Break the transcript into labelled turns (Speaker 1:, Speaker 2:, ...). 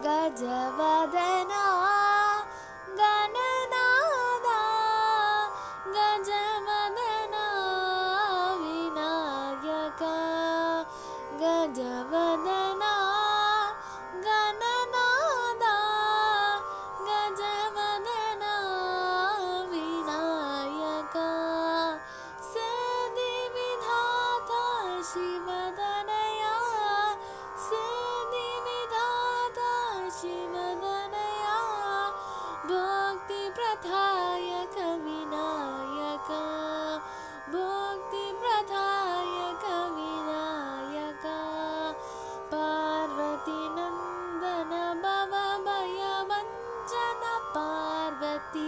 Speaker 1: गजवदना गणनादा गजवदना Vinayaka गजवदना गणनादा गजवदना Vinayaka सिद्धिविधाता शिवदनया सिद्धिविधाता शिवदनया भक्तिप्रदायक Vinayaka भक्तिप्रदायक Vinayaka Parvatinandan भवभयभञ्जन Parvati